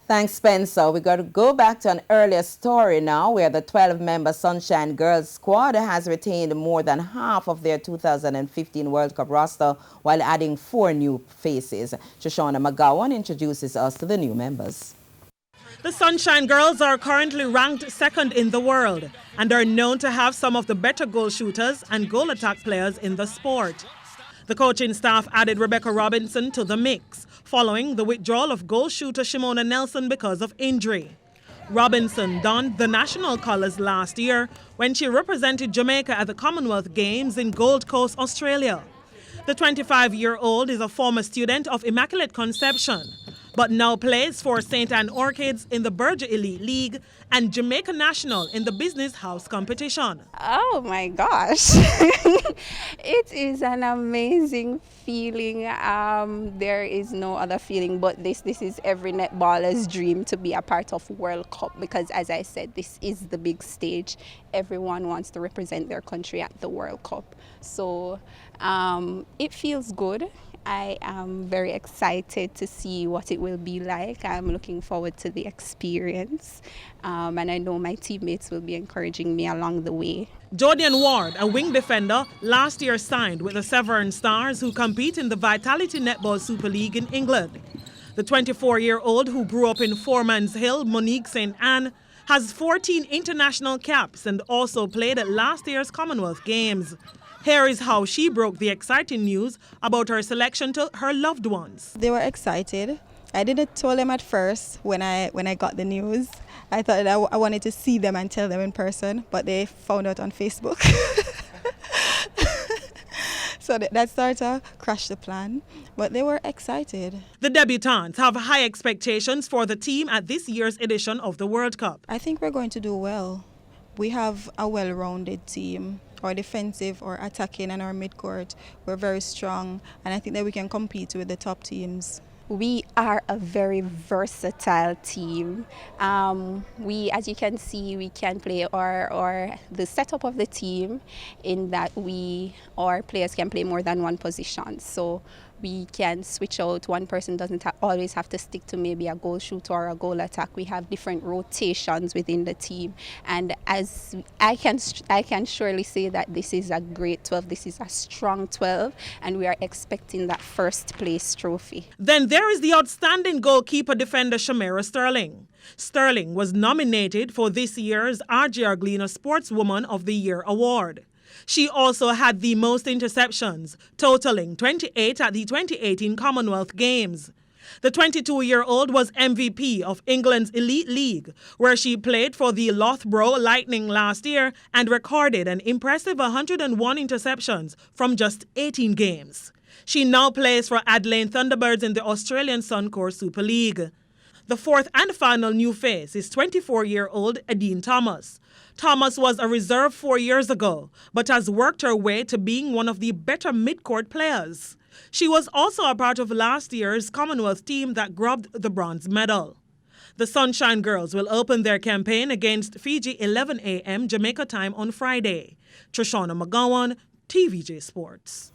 Thanks, Spencer. We got to go back to an earlier story now where the 12-member Sunshine Girls squad has retained more than half of their 2015 World Cup roster while adding 4 new faces. Shoshana McGowan introduces us to the new members. The Sunshine Girls are currently ranked second in the world and are known to have some of the better goal shooters and goal attack players in the sport. The coaching staff added Rebecca Robinson to the mix, following the withdrawal of goal shooter Shimona Nelson because of injury. Robinson donned the national colours last year when she represented Jamaica at the Commonwealth Games in Gold Coast, Australia. The 25-year-old is a former student of Immaculate Conception, but now plays for St. Anne Orchids in the Berger Elite League and Jamaica National in the Business House competition. Oh my gosh, it is an amazing feeling. There is no other feeling but this. This is every netballer's dream to be a part of World Cup because, as I said, this is the big stage. Everyone wants to represent their country at the World Cup. So it feels good. I am very excited to see what it will be like. I'm looking forward to the experience, and I know my teammates will be encouraging me along the way. Jordan Ward, a wing defender, last year signed with the Severn Stars who compete in the Vitality Netball Super League in England. The 24-year-old who grew up in Foreman's Hill, Monique St. Anne, has 14 international caps and also played at last year's Commonwealth Games. Here is how she broke the exciting news about her selection to her loved ones. They were excited. I didn't tell them at first when I got the news. I thought that I wanted to see them and tell them in person, but they found out on Facebook. So that started to crash the plan, but they were excited. The debutantes have high expectations for the team at this year's edition of the World Cup. I think we're going to do well. We have a well-rounded team. Our defensive or attacking and our midcourt, we're very strong, and I think that we can compete with the top teams. We are a very versatile team. We, as you can see, we can play or the setup of the team in that our players can play more than one position. So we can switch out. One person doesn't always have to stick to maybe a goal shooter or a goal attack. We have different rotations within the team. And as I can surely say that this is a great 12. This is a strong 12, and we are expecting that first place trophy. Then there is the outstanding goalkeeper defender Shamera Sterling. Sterling was nominated for this year's R.J. Arglina Sportswoman of the Year award. She also had the most interceptions, totaling 28 at the 2018 Commonwealth Games. The 22-year-old was MVP of England's Elite League, where she played for the Loughborough Lightning last year and recorded an impressive 101 interceptions from just 18 games. She now plays for Adelaide Thunderbirds in the Australian Suncorp Super League. The fourth and final new face is 24-year-old Adine Thomas. Thomas was a reserve 4 years ago, but has worked her way to being one of the better midcourt players. She was also a part of last year's Commonwealth team that grabbed the bronze medal. The Sunshine Girls will open their campaign against Fiji 11 a.m. Jamaica time on Friday. Shoshana McGowan, TVJ Sports.